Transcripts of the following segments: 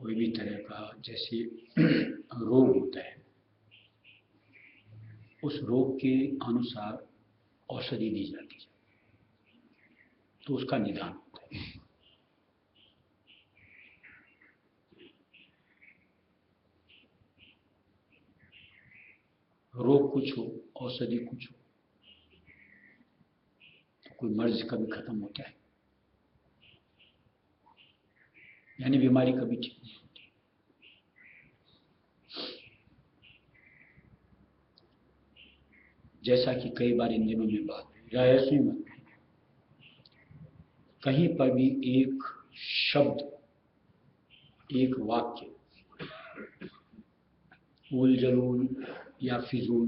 कोई भी तरह का जैसे रोग होता है, उस रोग के अनुसार औषधि दी जाती है, तो उसका निदान होता है। रोग कुछ हो, औषधि कुछ हो, तो कोई मर्ज कभी खत्म होता है, यानी बीमारी कभी ठीक नहीं होती। जैसा कि कई बार इन दिनों में बात हुई, या ऐसे मत कहीं पर भी एक शब्द, एक वाक्य उल जलूल या फिजूल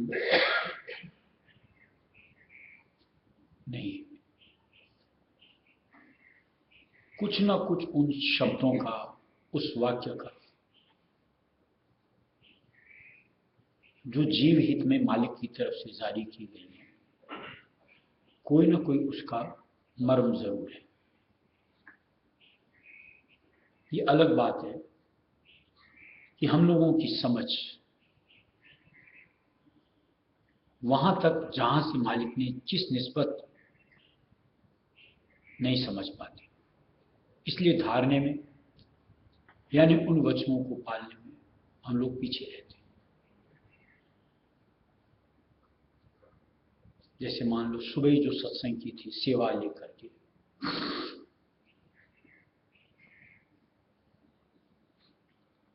नहीं, कुछ ना कुछ उन शब्दों का, उस वाक्य का, जो जीव हित में मालिक की तरफ से जारी की गई है, कोई ना कोई उसका मर्म जरूर है। ये अलग बात है कि हम लोगों की समझ वहां तक जहां से मालिक ने जिस निस्बत नहीं समझ पाते, इसलिए धारने में यानी उन वचनों को पालने में हम लोग पीछे रहते हैं। जैसे मान लो सुबह ही जो सत्संग की थी सेवा लेकर के,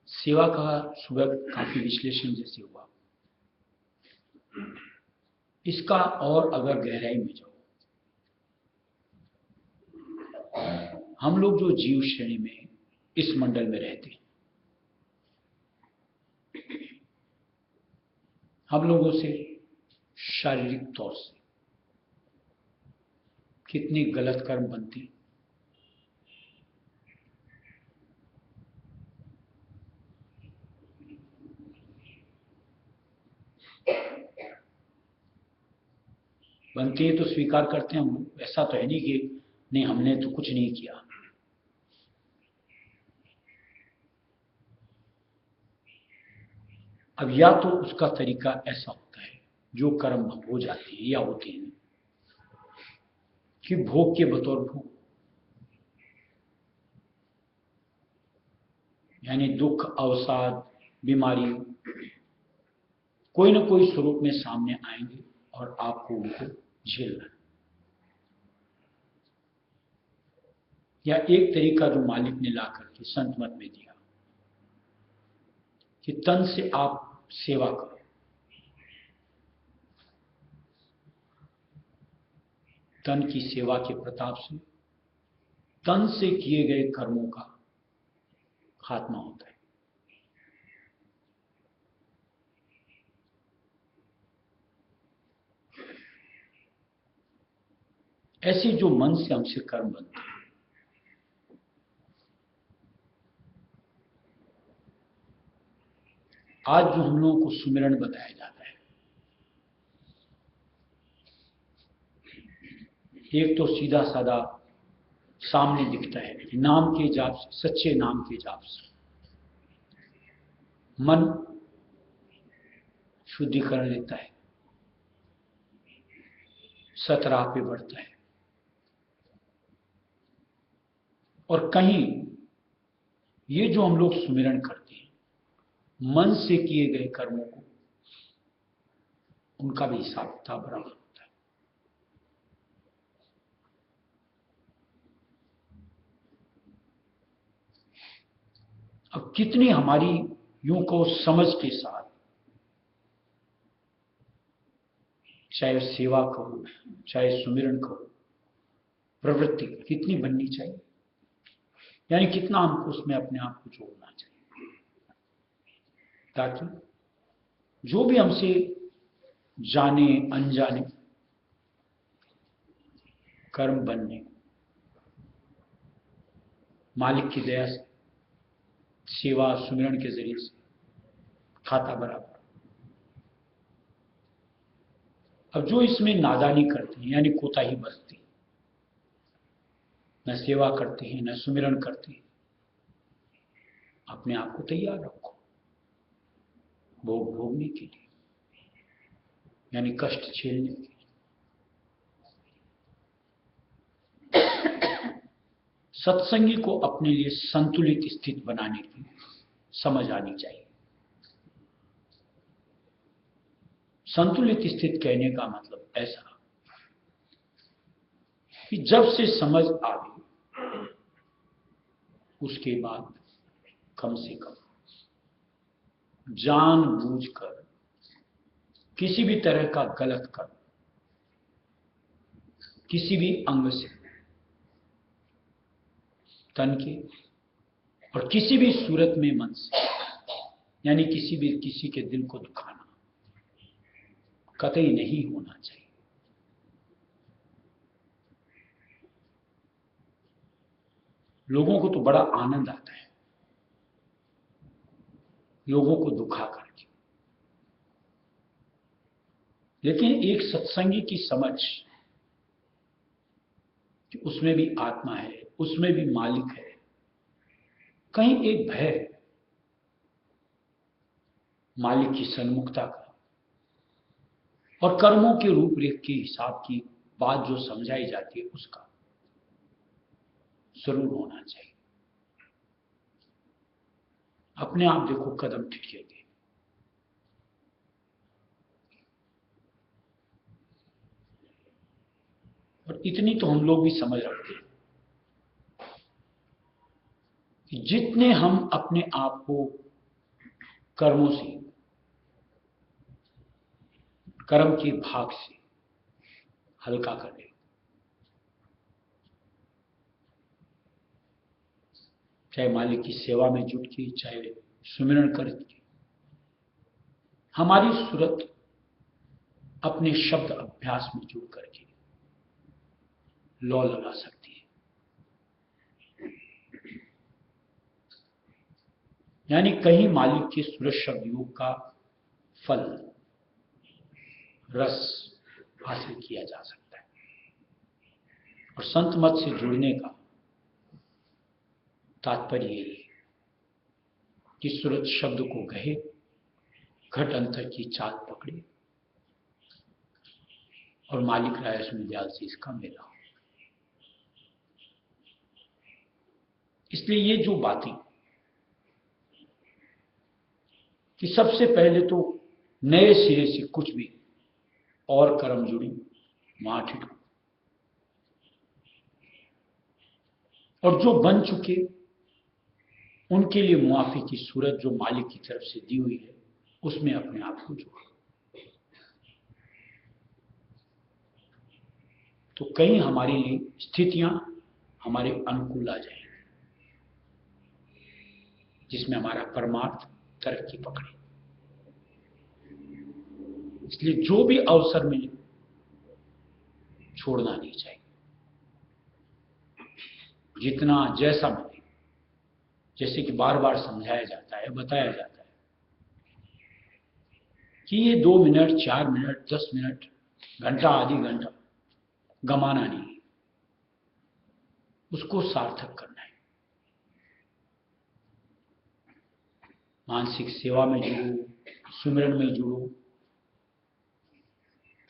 सेवा का सुबह काफी विश्लेषण जैसे हुआ। इसका और अगर गहराई में जाओ, हम लोग जो जीव श्रेणी में इस मंडल में रहते हैं, हम लोगों से शारीरिक तौर से कितने गलत कर्म बनते हैं। बनते हैं तो स्वीकार करते हैं हम लोग, ऐसा तो है नहीं कि नहीं हमने तो कुछ नहीं किया। अब या तो उसका तरीका ऐसा होता है, जो कर्म हो जाते हैं या होते हैं कि भोग के बतौर भोग, यानी दुख, अवसाद, बीमारी कोई ना कोई स्वरूप में सामने आएंगे और आपको उनको झेलना है। या एक तरीका जो मालिक ने ला करके संत मत में दिया कि तन से आप सेवा करो, तन की सेवा के प्रताप से तन से किए गए कर्मों का खात्मा होता है। ऐसे जो मन से हमसे कर्म बनते हैं, आज जो हम लोगों को सुमिरन बताया जाता है, एक तो सीधा साधा सामने दिखता है, नाम के जाप से, सच्चे नाम के जाप से मन शुद्धिकरण लेता है, सतराह पे बढ़ता है। और कहीं ये जो हम लोग सुमिरन करते हैं, मन से किए गए कर्मों को, उनका भी हिसाब किताब बराबर होता है। अब कितनी हमारी यूं को समझ के साथ, चाहे सेवा कहो चाहे सुमिरन कहो, प्रवृत्ति कितनी बननी चाहिए, यानी कितना हमको उसमें अपने आप को जोड़ना चाहिए, ताकि जो भी हमसे जाने अनजाने कर्म बनने, मालिक की दया से सेवा सुमिरन के जरिए से खाता बराबर। अब जो इसमें नादानी करते हैं, यानी कोताही बरतते हैं, न सेवा करते हैं न सुमिरन करते हैं, अपने आप को तैयार रखो भोग भोगने के लिए, यानी कष्ट झेलने के लिए। सत्संगी को अपने लिए संतुलित स्थिति बनाने की समझ आनी चाहिए। संतुलित स्थिति कहने का मतलब ऐसा कि जब से समझ आवे उसके बाद कम से कम जानबूझकर किसी भी तरह का गलत कर्म किसी भी अंग से, तन के और किसी भी सूरत में मन से, यानी किसी के दिल को दुखाना कतई नहीं होना चाहिए। लोगों को तो बड़ा आनंद आता है लोगों को दुखा करके, लेकिन एक सत्संगी की समझ कि उसमें भी आत्मा है, उसमें भी मालिक है, कहीं एक भय है मालिक की सन्मुखता का, और कर्मों के रूपरेख के हिसाब की बात जो समझाई जाती है उसका जरूर होना चाहिए। अपने आप देखो कदम ठिठकेंगे। और इतनी तो हम लोग भी समझ रखते हैं कि जितने हम अपने आप को कर्मों से, कर्म के भाग से हल्का कर ले, चाहे मालिक की सेवा में जुट के, चाहे सुमिरन करके, हमारी सूरत अपने शब्द अभ्यास में जुड़ करके लौ लगा सकती है। यानी कहीं मालिक के सूरत शब्द योग का फल रस हासिल किया जा सकता है। और संत मत से जुड़ने का तात्पर्य यही है कि सूरत शब्द को कहे, घट अंतर की चाल पकड़े और मालिक राय सुनिदयाल से इसका मेला हो। इसलिए ये जो बातें कि सबसे पहले तो नए सिरे से कुछ भी और कर्म जुड़ी वहां ठिठको, और जो बन चुके उनके लिए मुआफी की सूरत जो मालिक की तरफ से दी हुई है उसमें अपने आप को जोड़ो। तो कहीं हमारे लिए स्थितियां हमारे अनुकूल आ जाएंगी जिसमें हमारा परमार्थ तरक्की पकड़े। इसलिए जो भी अवसर मिले छोड़ना नहीं चाहिए। जितना जैसा मिले, जैसे कि बार बार समझाया जाता है, बताया जाता है कि ये 2 मिनट, 4 मिनट, 10 मिनट, घंटा, आधी घंटा गमाना नहीं, उसको सार्थक करना है। मानसिक सेवा में जुड़ो, सुमिरन में जुड़ो,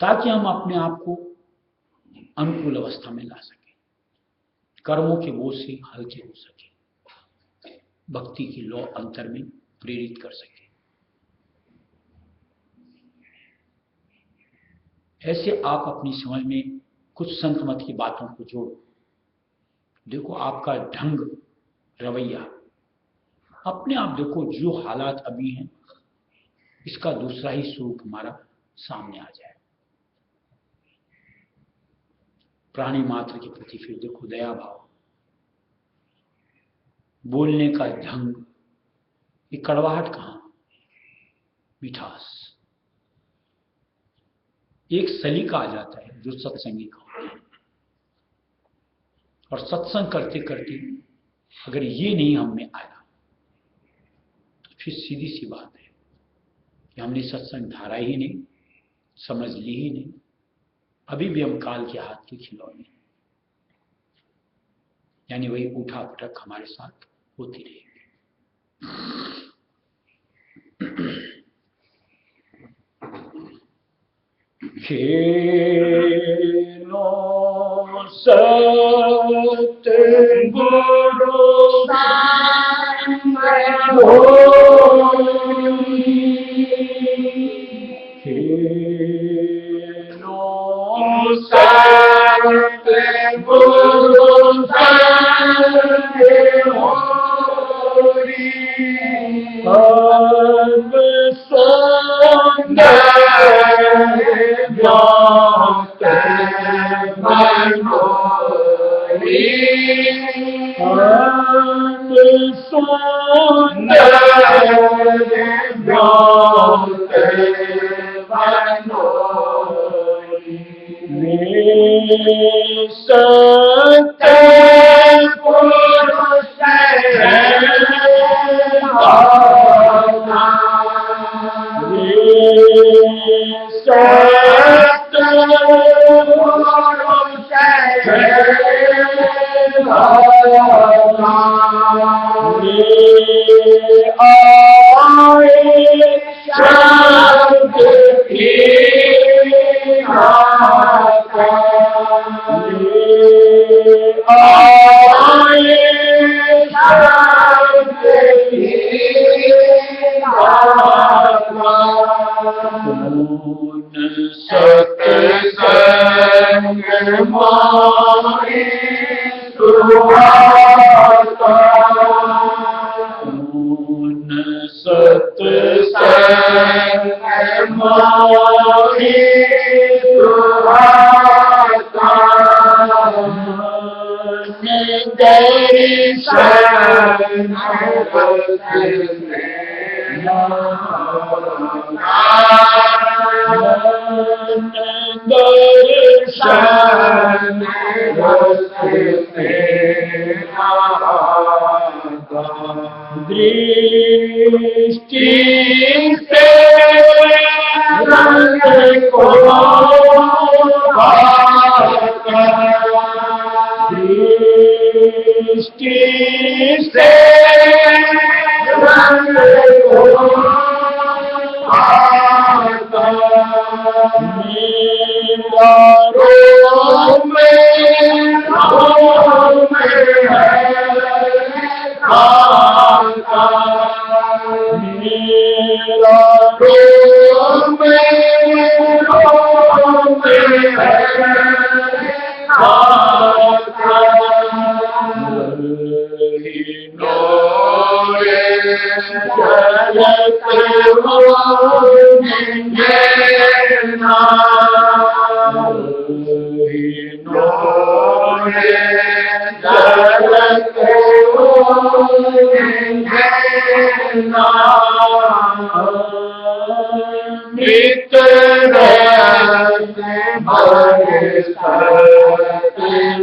ताकि हम अपने आप को अनुकूल अवस्था में ला सकें, कर्मों के बोझ से हल्के हो सके, भक्ति की लौ अंतर में प्रेरित कर सके। ऐसे आप अपनी समझ में कुछ संत मत की बातों को जोड़ो। देखो आपका ढंग, रवैया, अपने आप देखो जो हालात अभी हैं इसका दूसरा ही स्वरूप हमारा सामने आ जाए। प्राणी मात्र के प्रति फिर देखो दया भाव, बोलने का ढंग, ये कड़वाहट कहां, मिठास, एक सलीका आ जाता है जो सत्संगी का होता है। और सत्संग करते करते अगर ये नहीं हम में आया तो फिर सीधी सी बात है कि हमने सत्संग धारा ही नहीं, समझ ली ही नहीं, अभी भी हम काल के हाथ के खिलौने, यानी वही उठा पटक हमारे साथ होती रहेगी। खेनो सतगुरु संग होई, खेनो सतगुरु संग होई, अब सुंदर ज्ञात मनोरी, अब सुंदर ज्ञात मनोरी, वे सत्य पुरुष सत्संग मारे सुहाता, सत्संग मारे सुहाता, दर्शन दर्शन दृष्टि से रंग को पाता, दृष्टि से रंग को पाता, मेरा रोम में है कांता, मेरा रोम में है कांता, नोरे जगत हो ना, नोरे जगत हो ना, मित्र भरे सत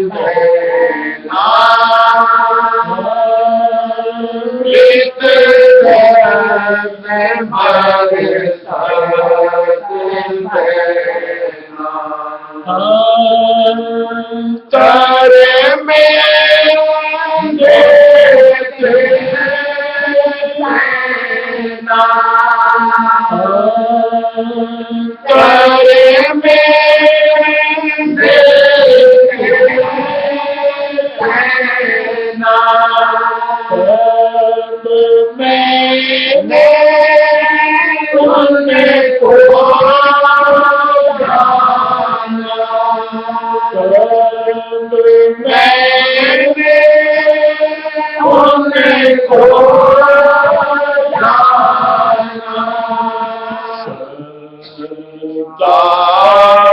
देना, मित्र भरे सत देना, अंतर में देते ना, अंतर में देते ना, तब मैंने उनको जाना, तब मैंने उनको जाना,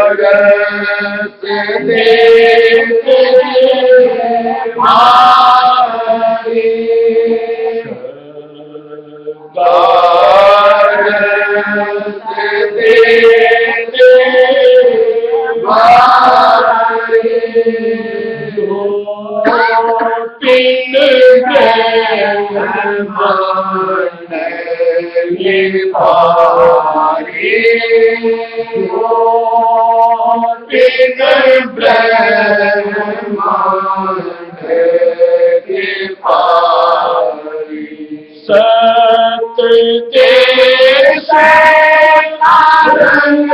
सदारत देते भारी, सदारत देते भारी, जो पिन ये पारी, जो पिन ब्रह्मांड के पारी, सत्य के रंग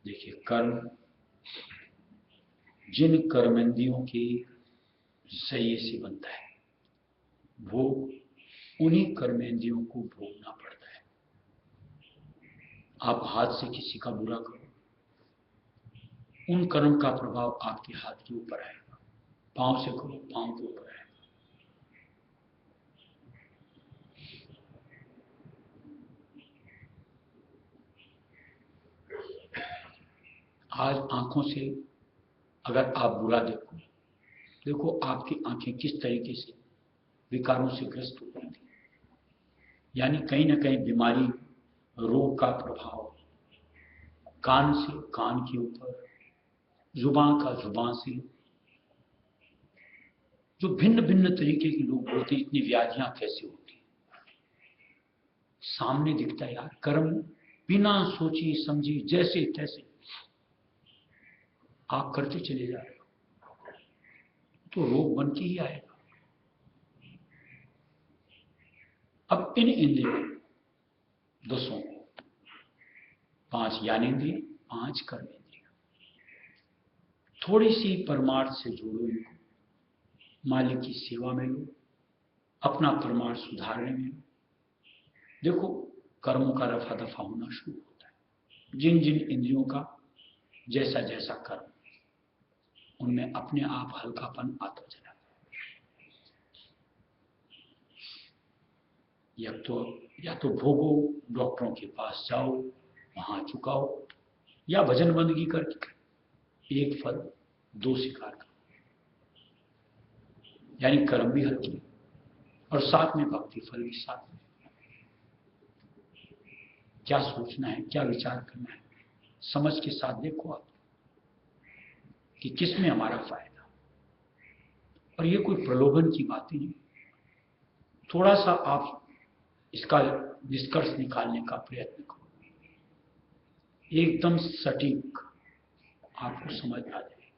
देखिए, कर्म जिन कर्मेंद्रियों के जरिए से बनता है, वो उन्हीं कर्मेंद्रियों को भोगना पड़ता है। आप हाथ से किसी का बुरा करो, उन कर्म का प्रभाव आपके हाथ के ऊपर आएगा। पांव से करो, पांव के ऊपर आएगा। आज आंखों से अगर आप बुरा देखो, देखो आपकी आंखें किस तरीके से विकारों से ग्रस्त हो रही थी। यानी कहीं ना कहीं बीमारी, रोग का प्रभाव कान से कान के ऊपर, जुबान का जुबान से। जो भिन्न भिन्न तरीके के लोग होते, इतनी व्याधियां कैसे होती, सामने दिखता है यार। कर्म बिना सोची समझी जैसे तैसे आप करते चले जा रहे हो, तो रोग बन के ही आएगा। अब इन इंद्रियों दसों, 5 ज्ञानेंद्रिय, 5 कर्मेंद्रिय, थोड़ी सी परमार्थ से जोड़ो इनको, मालिक की सेवा में लो, अपना परमार्थ सुधारने में लो। देखो कर्मों का रफा दफा होना शुरू होता है। जिन जिन इंद्रियों का जैसा जैसा कर्म, उनमें अपने आप हल्कापन आता चला। या तो भोगो, डॉक्टरों के पास जाओ, वहां चुकाओ, या भजन बंदगी करके एक फल 2 शिकार करो। यानी कर्म भी हल्की और साथ में भक्ति फल भी साथ में। क्या सोचना है, क्या विचार करना है, समझ के साथ देखो आप कि किसमें हमारा फायदा। और ये कोई प्रलोभन की बात नहीं। थोड़ा सा आप इसका निष्कर्ष निकालने का प्रयत्न करो, एकदम सटीक आपको समझ आ जाए।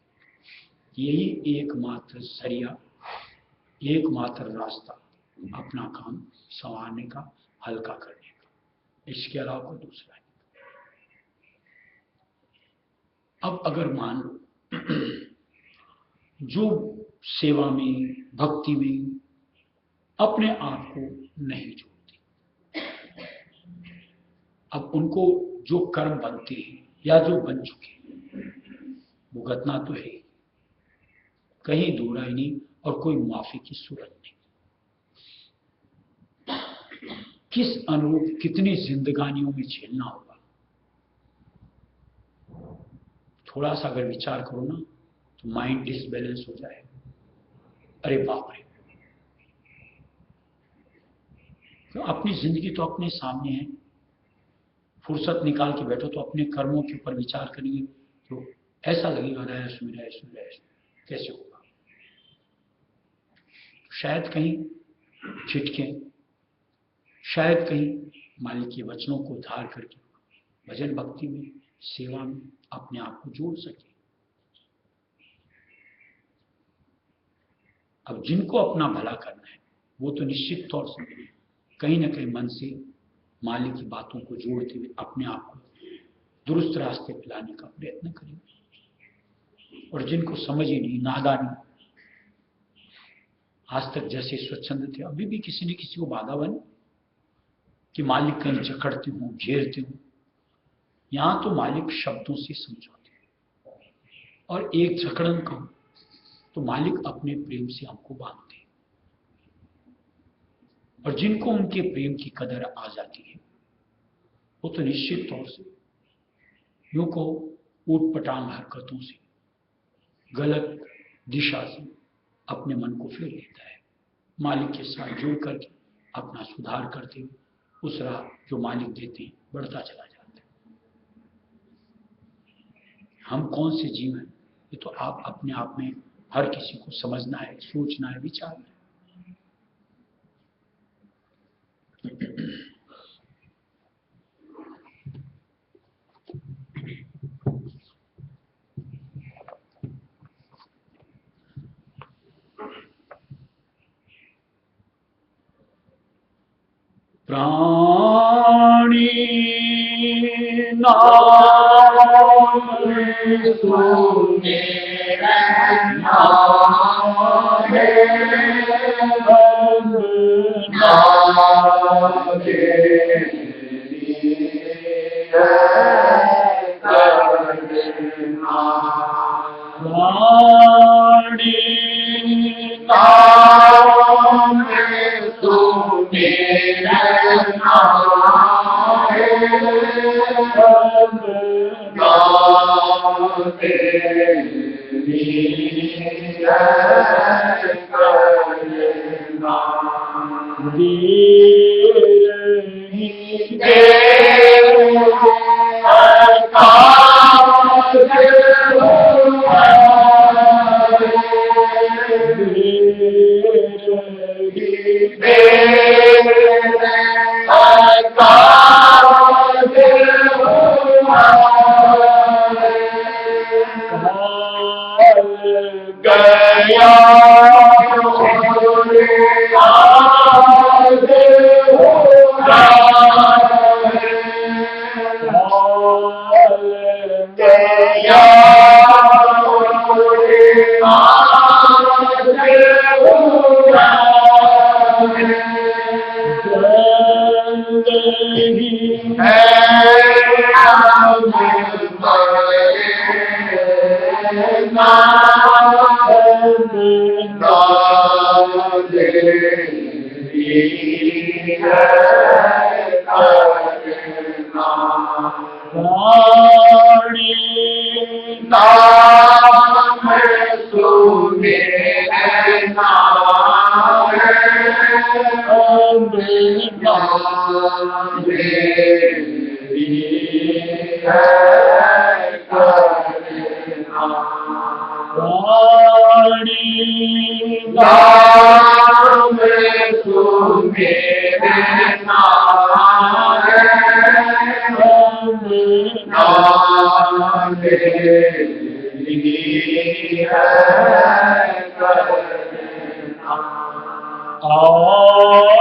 यही एकमात्र जरिया, एकमात्र रास्ता अपना काम संवारने का, हल्का करने का। इसके अलावा कोई दूसरा नहीं। अब अगर मान लो जो सेवा में, भक्ति में अपने आप को नहीं जोड़ते, अब उनको जो कर्म बनते हैं या जो बन चुके हैं, भुगतना तो है, कहीं दूर ही नहीं, और कोई माफी की सूरत नहीं। किस अनुरूप कितनी जिंदगानियों में झेलना होगा, थोड़ा सा अगर विचार करो ना, तो माइंड डिसबैलेंस हो जाए। अरे बाप रे, तो अपनी जिंदगी तो अपने सामने है, फुर्सत निकाल के बैठो तो अपने कर्मों के ऊपर विचार करेंगे तो ऐसा लगेगा रहस्य में रहस्य में रहस्य कैसे होगा। शायद कहीं छिटके, शायद कहीं मालिक के वचनों को धार करके भजन भक्ति में, सेवा में अपने आप को जोड़ सके। अब जिनको अपना भला करना है वो तो निश्चित तौर से कहीं ना कहीं मन से मालिक की बातों को जोड़ते हुए अपने आप को दुरुस्त रास्ते पे लाने का प्रयत्न करेंगे। और जिनको समझ ही नहीं, नादानी, आज तक जैसे स्वच्छंद थे अभी भी किसी न किसी को बाधा बने कि मालिक कहीं जकड़ते हो, घेरते हो। यहां तो मालिक शब्दों से समझाते हैं और एक जकड़न कहो तो मालिक अपने प्रेम से हमको बांधते हैं। और जिनको उनके प्रेम की कदर आ जाती है वो तो निश्चित तौर से यूं को ऊटपटांग हरकतों से, गलत दिशा से अपने मन को फेर लेता है। मालिक के साथ जुड़ करके अपना सुधार करते हुए उस राह जो मालिक देते हैं बढ़ता चला जाता है। हम कौन से जीव हैं ये तो आप अपने आप में हर किसी को समझना है, सोचना है, विचारना है। प्राणी नाम सुने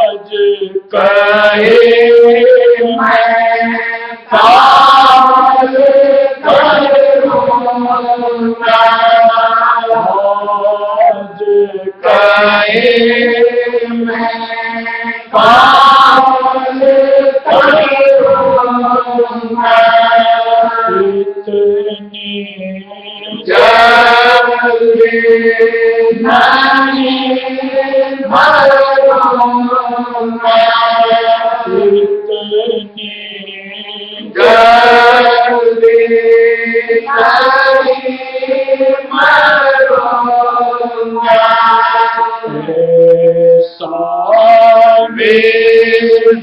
आज कहे मैं काल करूँगा, आज कहे मैं काल करूँगा, इतनी जल्दी नहीं मरूँगा, इतनी जल्दी नहीं मरूँगा, ऐसा विश्वास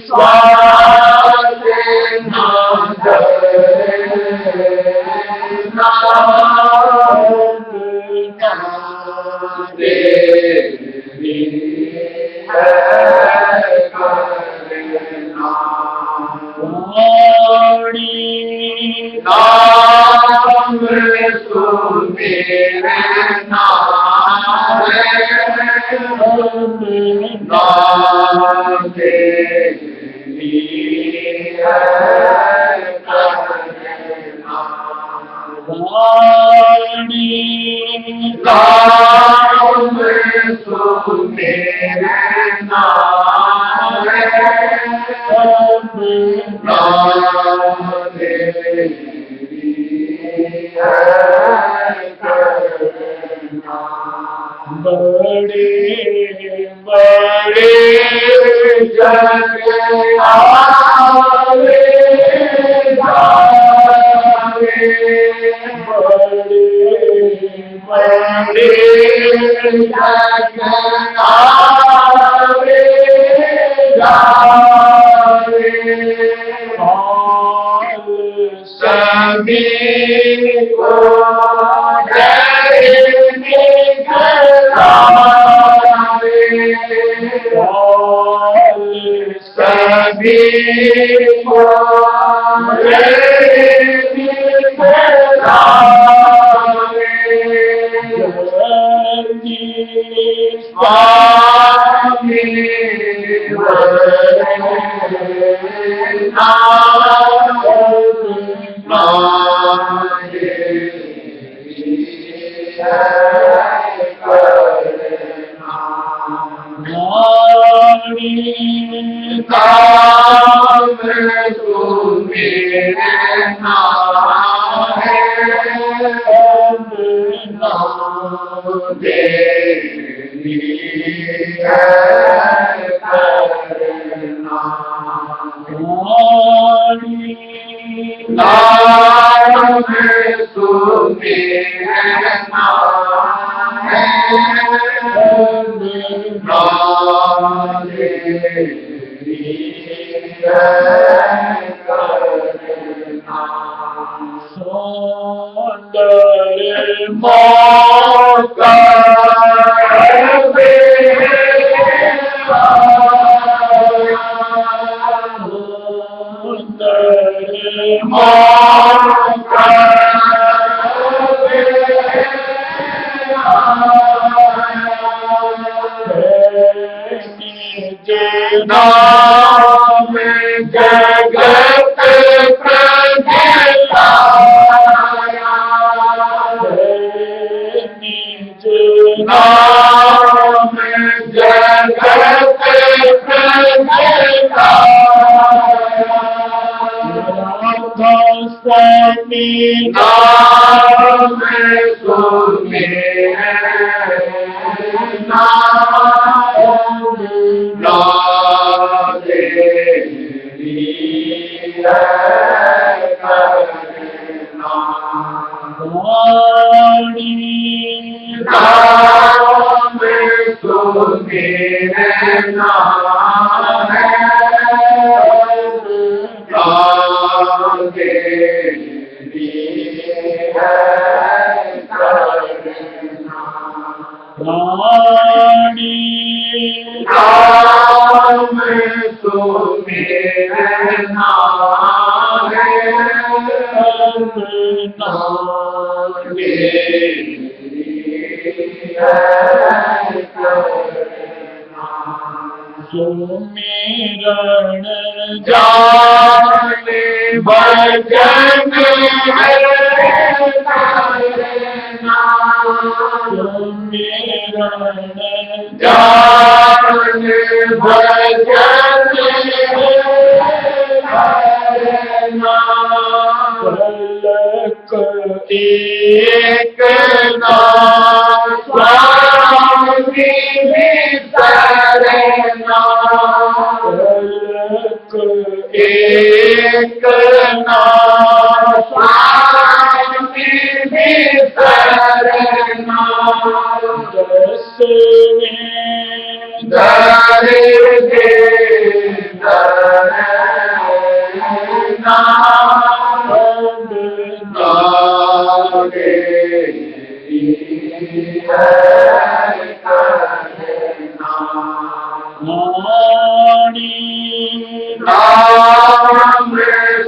नाम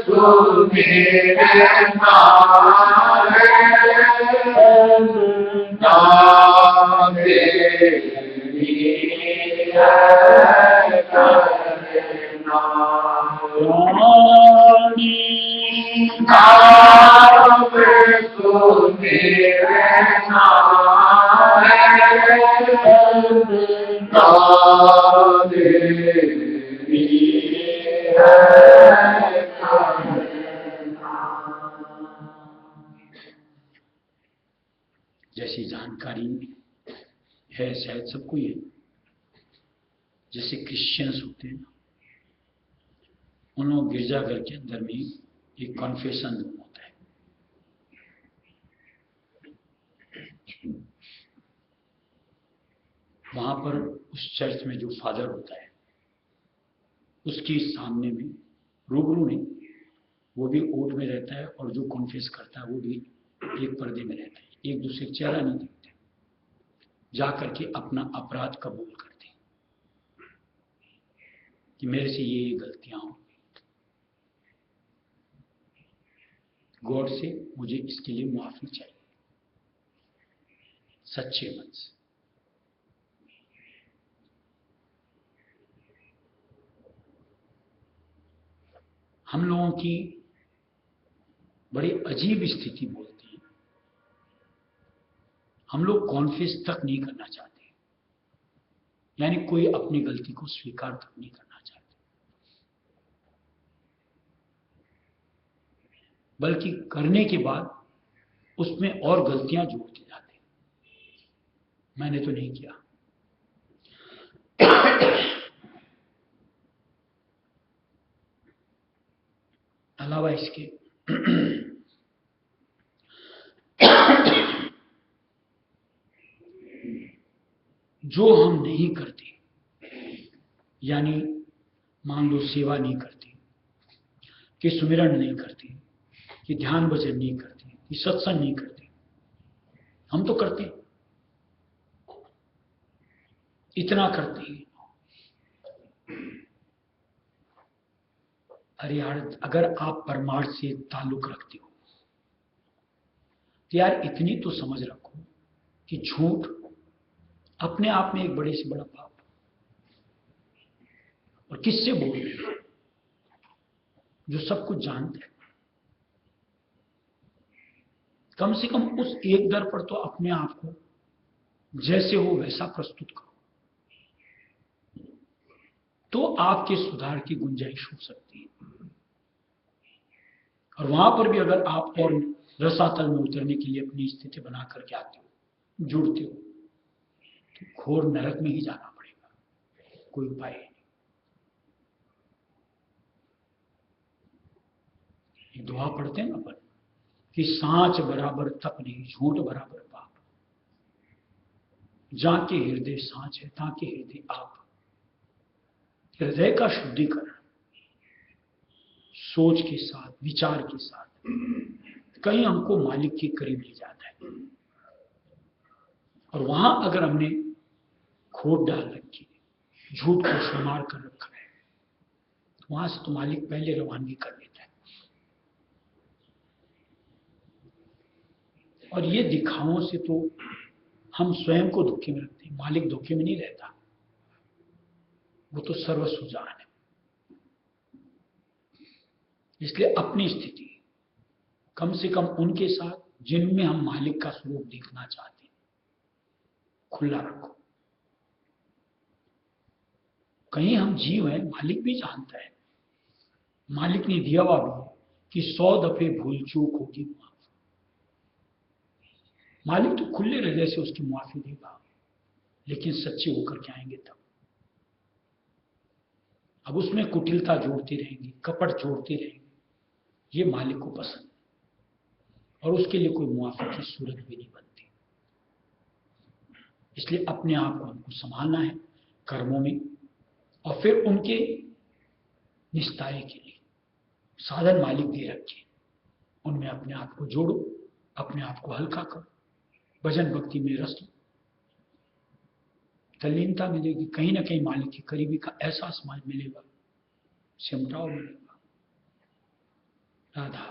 सुमिरना नाम तेरी है करना रानी नाम सुमिरना नाम तेरी है करना। जैसी जानकारी है शायद सबको ये, जैसे क्रिश्चियंस होते हैं ना, उन लोग गिरजाघर के अंदर में एक कॉन्फेशन रूम होता है। वहां पर उस चर्च में जो फादर होता है उसके सामने में रूबरू नहीं, वो भी ओट में रहता है और जो कॉन्फेस करता है वो भी एक पर्दे में रहता है, एक दूसरे का चेहरा नहीं देखते, जाकर के अपना अपराध कबूल करते हैं कि मेरे से ये गलतियां हो, गॉड से मुझे इसके लिए माफी चाहिए सच्चे मन से। हम लोगों की बड़ी अजीब स्थिति बोलती है, हम लोग कॉन्फेस तक नहीं करना चाहते, यानी कोई अपनी गलती को स्वीकार तक नहीं करना चाहते, बल्कि करने के बाद उसमें और गलतियां जोड़ते जाते हैं। मैंने तो नहीं किया। अलावा इसके जो हम नहीं करते, यानी मान लो सेवा नहीं करते, कि सुमिरन नहीं करते, कि ध्यान भजन नहीं करते, कि सत्संग नहीं करते, हम तो करते, इतना करते हैं। अरे यार, अगर आप परमार्थ से ताल्लुक रखते हो तो यार इतनी तो समझ रखो कि झूठ अपने आप में एक बड़े से बड़ा पाप, और किससे बोल रहे हो? जो सब कुछ जानते हैं। कम से कम उस एक दर पर तो अपने आप को जैसे हो वैसा प्रस्तुत करो, तो आपके सुधार की गुंजाइश हो सकती है। और वहां पर भी अगर आप और रसातल में उतरने के लिए अपनी स्थिति बना करके आते हो, जुड़ते हो, तो घोर नरक में ही जाना पड़ेगा, कोई उपाय नहीं। दुआ पढ़ते हैं ना अपन कि सांच बराबर तप नहीं, झूठ बराबर पाप, जाके हृदय सांच है ताके हृदय आप। हृदय का शुद्धिकरण सोच के साथ, विचार के साथ कहीं हमको मालिक के करीब ले जाता है। और वहां अगर हमने खोट डाल रखी, झूठ को शुमार कर रखा है, तो वहां से तो मालिक पहले रवानगी कर देता है। और ये दिखावों से तो हम स्वयं को धोखे में रखते हैं, मालिक धोखे में नहीं रहता, वो तो सर्वसुजान है। इसलिए अपनी स्थिति कम से कम उनके साथ जिनमें हम मालिक का स्वरूप देखना चाहते हैं, खुला रखो। कहीं हम जीव हैं, मालिक भी जानता है, मालिक ने दिया हुआ भी कि 100 दफे भूल चूक होगी माफ। मालिक तो खुले हृदय से उसकी माफी देगा, लेकिन सच्चे होकर के आएंगे तब। अब उसमें कुटिलता जोड़ते रहेंगे, कपट जोड़ते रहेंगे, ये मालिक को पसंद है, और उसके लिए कोई मुआफी की सूरत भी नहीं बनती। इसलिए अपने आप को हमको संभालना है कर्मों में, और फिर उनके निस्तारे के लिए साधन मालिक दे रखे, उनमें अपने आप को जोड़ो, अपने आप को हल्का करो, भजन भक्ति में रस लो, तल्लीनता मिलेगी, कहीं ना कहीं मालिक की करीबी का एहसास मिलेगा, सिमटाव मिलेगा। राधा